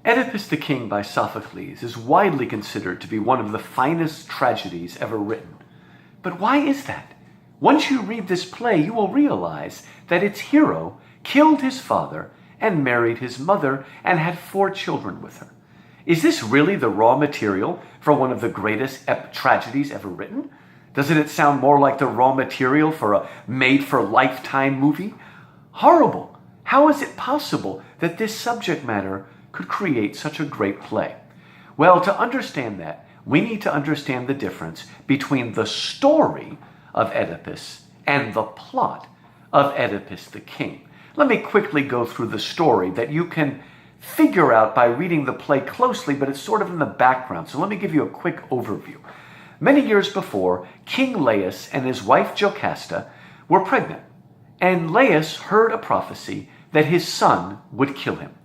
Oedipus the King by Sophocles is widely considered to be one of the finest tragedies ever written. But why is that? Once you read this play, you will realize that its hero killed his father and married his mother and had 4 children with her. Is this really the raw material for one of the greatest tragedies ever written? Doesn't it sound more like the raw material for a made-for-lifetime movie? Horrible! How is it possible that this subject matter could create such a great play? Well, to understand that, we need to understand the difference between the story of Oedipus and the plot of Oedipus the King. Let me quickly go through the story that you can figure out by reading the play closely, but it's sort of in the background. So let me give you a quick overview. Many years before, King Laius and his wife Jocasta were pregnant, and Laius heard a prophecy that his son would kill him.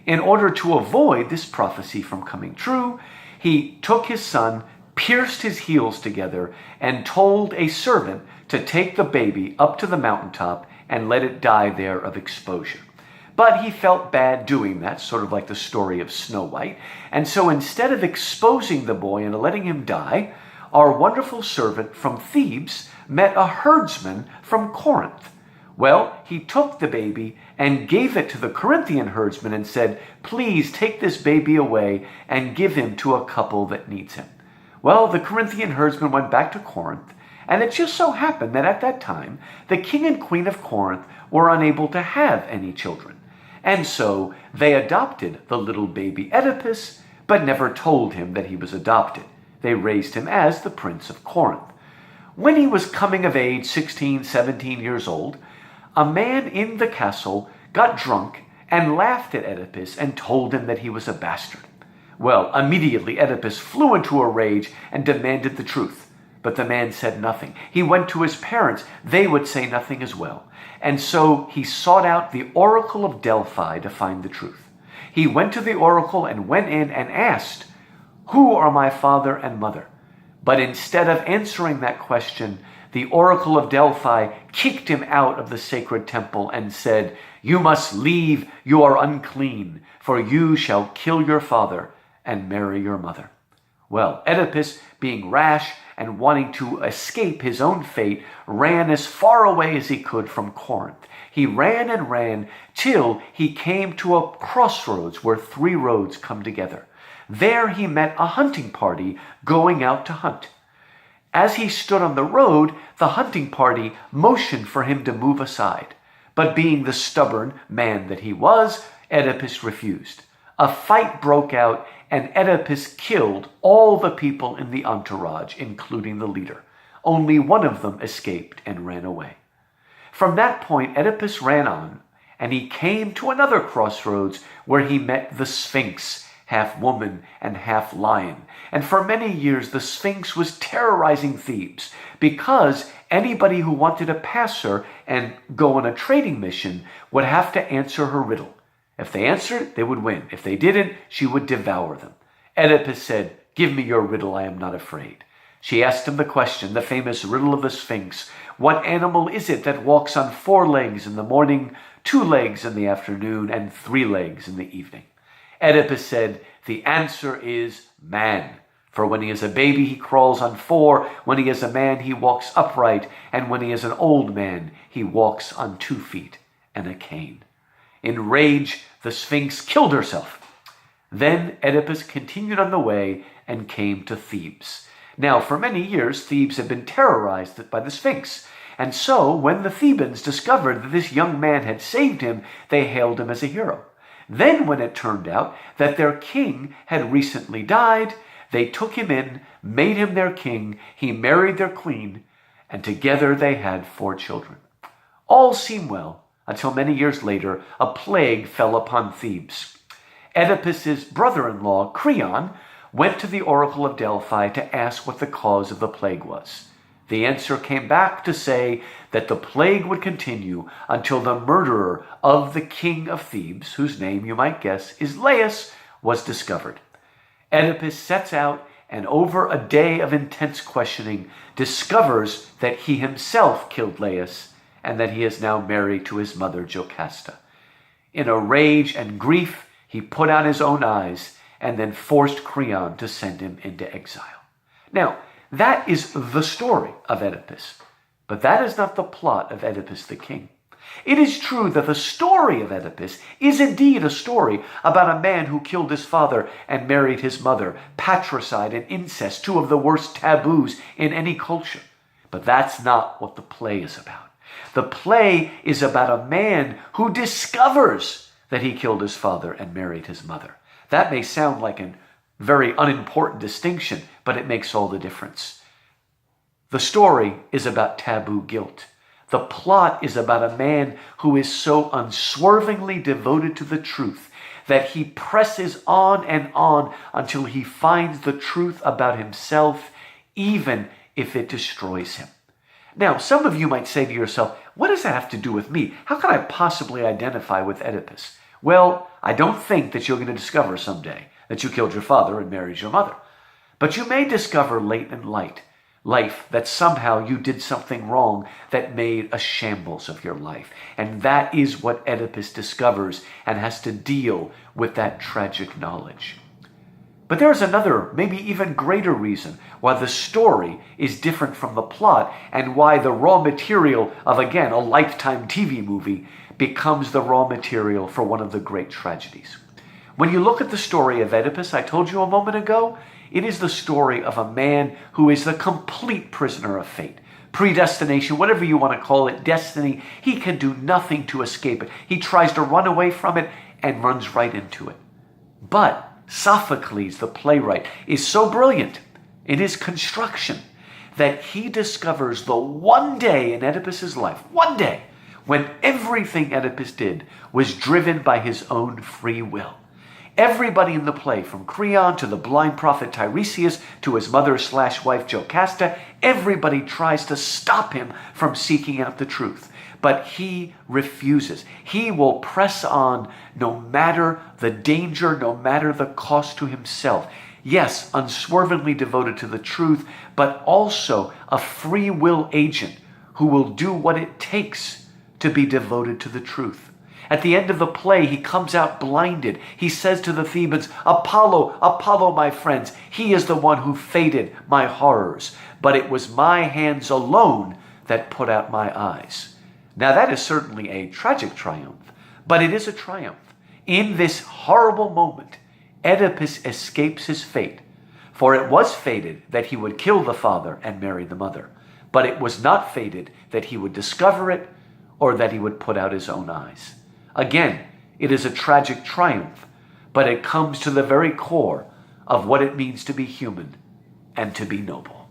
In order to avoid this prophecy from coming true, he took his son, pierced his heels together, and told a servant to take the baby up to the mountaintop and let it die there of exposure. But he felt bad doing that, sort of like the story of Snow White. And so instead of exposing the boy and letting him die, our wonderful servant from Thebes met a herdsman from Corinth. Well, he took the baby and gave it to the Corinthian herdsman and said, "Please take this baby away and give him to a couple that needs him." Well, the Corinthian herdsman went back to Corinth, and it just so happened that at that time, the king and queen of Corinth were unable to have any children. And so they adopted the little baby Oedipus, but never told him that he was adopted. They raised him as the Prince of Corinth. When he was coming of age, 16, 17 years old, a man in the castle got drunk and laughed at Oedipus and told him that he was a bastard. Well, immediately Oedipus flew into a rage and demanded the truth. But the man said nothing. He went to his parents. They would say nothing as well. And so he sought out the oracle of Delphi to find the truth. He went to the oracle and went in and asked, "Who are my father and mother?" But instead of answering that question, the oracle of Delphi kicked him out of the sacred temple and said, "You must leave, you are unclean, for you shall kill your father and marry your mother." Well, Oedipus, being rash and wanting to escape his own fate, ran as far away as he could from Corinth. He ran and ran till he came to a crossroads where 3 roads come together. There he met a hunting party going out to hunt. As he stood on the road, the hunting party motioned for him to move aside. But being the stubborn man that he was, Oedipus refused. A fight broke out, and Oedipus killed all the people in the entourage, including the leader. Only one of them escaped and ran away. From that point, Oedipus ran on, and he came to another crossroads where he met the Sphinx, half woman and half lion. And for many years, the Sphinx was terrorizing Thebes because anybody who wanted to pass her and go on a trading mission would have to answer her riddle. If they answered, they would win. If they didn't, she would devour them. Oedipus said, "Give me your riddle, I am not afraid." She asked him the question, the famous riddle of the Sphinx. What animal is it that walks on 4 legs in the morning, 2 legs in the afternoon, and 3 legs in the evening? Oedipus said, "The answer is man. For when he is a baby, he crawls on 4. When he is a man, he walks upright. And when he is an old man, he walks on 2 feet and a cane." In rage, the Sphinx killed herself. Then Oedipus continued on the way and came to Thebes. Now, for many years, Thebes had been terrorized by the Sphinx. And so, when the Thebans discovered that this young man had saved him, they hailed him as a hero. Then, when it turned out that their king had recently died, they took him in, made him their king, he married their queen, and together they had 4 children. All seemed well until many years later, a plague fell upon Thebes. Oedipus's brother-in-law, Creon, went to the oracle of Delphi to ask what the cause of the plague was. The answer came back to say that the plague would continue until the murderer of the king of Thebes, whose name you might guess is Laius, was discovered. Oedipus sets out and over a day of intense questioning discovers that he himself killed Laius and that he is now married to his mother Jocasta. In a rage and grief, He put out his own eyes and then forced Creon to send him into exile. Now, that is the story of Oedipus, but that is not the plot of Oedipus the King. It is true that the story of Oedipus is indeed a story about a man who killed his father and married his mother, patricide and incest, two of the worst taboos in any culture. But that's not what the play is about. The play is about a man who discovers that he killed his father and married his mother. That may sound like a very unimportant distinction, but it makes all the difference. The story is about taboo guilt. The plot is about a man who is so unswervingly devoted to the truth that he presses on and on until he finds the truth about himself, even if it destroys him. Now, some of you might say to yourself, what does that have to do with me? How can I possibly identify with Oedipus? Well, I don't think that you're going to discover someday that you killed your father and married your mother. But you may discover late in life that somehow you did something wrong that made a shambles of your life. And that is what Oedipus discovers and has to deal with that tragic knowledge. But there is another, maybe even greater reason why the story is different from the plot and why the raw material of, again, a Lifetime TV movie becomes the raw material for one of the great tragedies. When you look at the story of Oedipus, I told you a moment ago, it is the story of a man who is the complete prisoner of fate. Predestination, whatever you want to call it, destiny. He can do nothing to escape it. He tries to run away from it and runs right into it. But Sophocles, the playwright, is so brilliant in his construction that he discovers the one day in Oedipus's life, one day, when everything Oedipus did was driven by his own free will. Everybody in the play, from Creon to the blind prophet Tiresias to his mother/wife Jocasta, everybody tries to stop him from seeking out the truth. But he refuses. He will press on no matter the danger, no matter the cost to himself. Yes, unswervingly devoted to the truth, but also a free will agent who will do what it takes to be devoted to the truth. At the end of the play, he comes out blinded. He says to the Thebans, Apollo, Apollo, my friends, he is the one who fated my horrors, but it was my hands alone that put out my eyes. Now that is certainly a tragic triumph, but it is a triumph. In this horrible moment, Oedipus escapes his fate, for it was fated that he would kill the father and marry the mother, but it was not fated that he would discover it or that he would put out his own eyes. Again, it is a tragic triumph, but it comes to the very core of what it means to be human and to be noble.